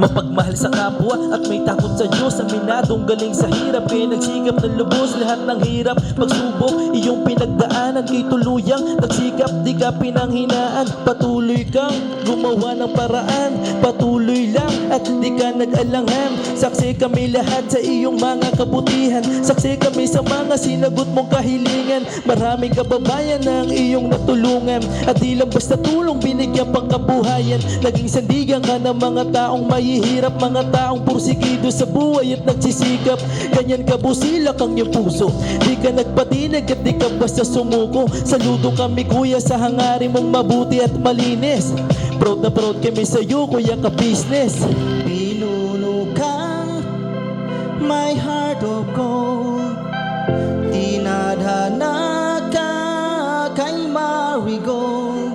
Mapagmahal sa kapwa at may takot sa Diyos. Aminadong galing sa hirap, kaya nagsikap ng lubos. Lahat ng hirap, pagsubok, iyong pinagdaanan. Kay tuluyang nagsikap, di ka pinanghinaan. Patuloy kang gumawa ng paraan. Patuloy lang at di ka nag-alangan. Saksi kami lahat sa iyong mga kabutihan. Saksi kami sa mga sinagot mong kahilingan. Maraming kababayan na ang iyong natulungan. At di lang basta tulong, binigyan pang kabuhayan. Naging sandigan ka ng mga taong mahihirap, mga taong pursigido sa buhay at nagsisikap. Ganyan ka busilak ang iyong puso. Di ka nagpatinag at di ka basta sumuko. Saludo kami kuya sa hangarin mong mabuti at malinis. Proud na proud kami sa iyo Kuya Ka Business. Pinuno kang my heart of gold. Tinadhana ka kay Marigold.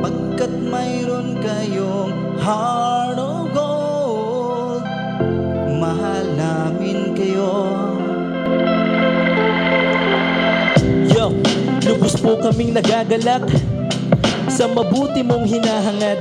Pagkat mayroon kayong heart of gold, mahal namin kayo. Yo, lubos po kaming nagagalak sa mabuti mong hinahangad.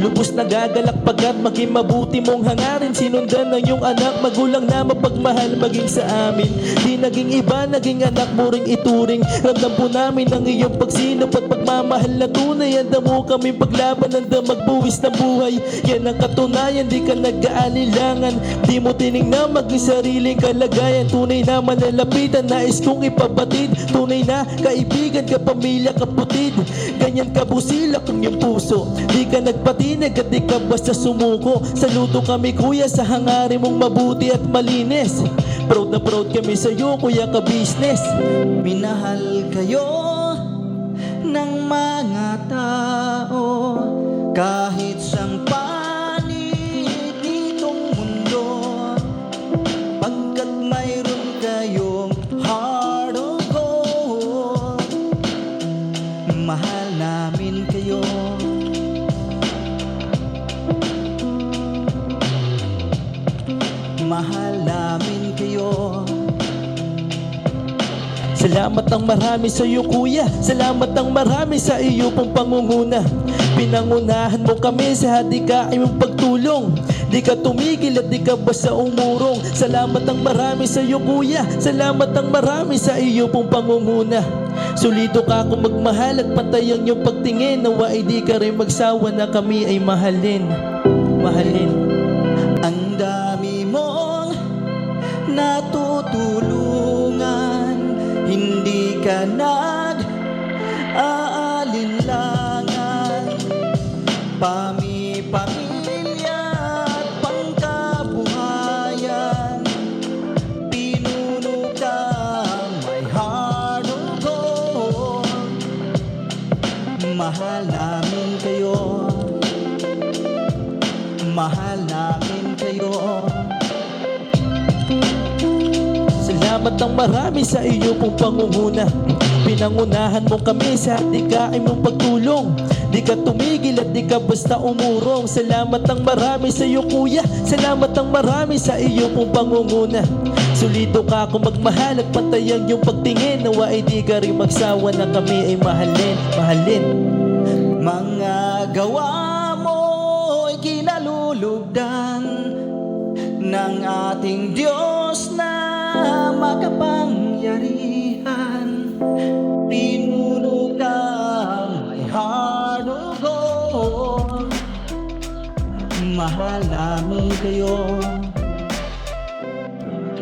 Lubos nagagalak pagkat maging mabuti mong hangarin. Sinundan ng iyong anak, magulang na mapagmahal maging sa amin. Di naging iba, naging anak mo ring ituring. Ramdam po namin ang iyong pagsinap at pagmamahal na tunay. Handa mo kaming paglaban, handa magbuwis ng buhay. Yan ang katunayan, di ka nag-aalilangan. Di mo tinignan maging sariling kalagayan. Tunay na malalapitan, nais kong ipabatid. Tunay na kaibigan, kapamilya, kaputid. Ganyan kabusilak ang iyong puso. Di ka nagpatinag at di ka basta sumuko. Saludo kami kuya sa hangarin mong mabuti at malinis. Proud na proud kami sa iyo Kuya Ka Business. Minahal kayo ng mga tao kahit sang panig nitong mundo. Pagkat mayroon kayong heart of gold, mahal namin kayo. Mahal namin kayo. Salamat ang marami sa iyo kuya. Salamat ang marami sa iyo pong pangunguna. Pinangunahan mo kami sa hadikain mong pagtulong. Di ka tumigil at di ka basta umurong. Salamat ang marami sa iyo kuya. Salamat ang marami sa iyo pong pangunguna. Solido ka kung magmahal at pantay ang iyong pagtingin. Nawa ay di ka rin magsawa na kami ay mahalin. Mahalin. Ang dami mong natutulungan, hindi ka nag-aalinlangan. Pamilya at pangkabuhayan, pinuno ka my heart of gold. Mahal namin kayo. mahal namin kayo. Salamat ng marami sa iyo pong pangunguna. Pinangunahan mo kami sa dikain mong pagtulong. Di ka tumigil at di ka basta umurong. Salamat ng marami sa iyo kuya. Salamat ng marami sa iyo pong pangunguna. Solido ka kung magmahal at pantayan yung pagtingin. Nawa ay di ka rin magsawa na kami ay mahalin, mahalin. Mga gawa mo'y kinalulugdan ng ating Diyos na makapangyarihan. Pinuno kang may heart of gold. Mahal namin kayo.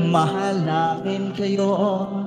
Mahal namin kayo.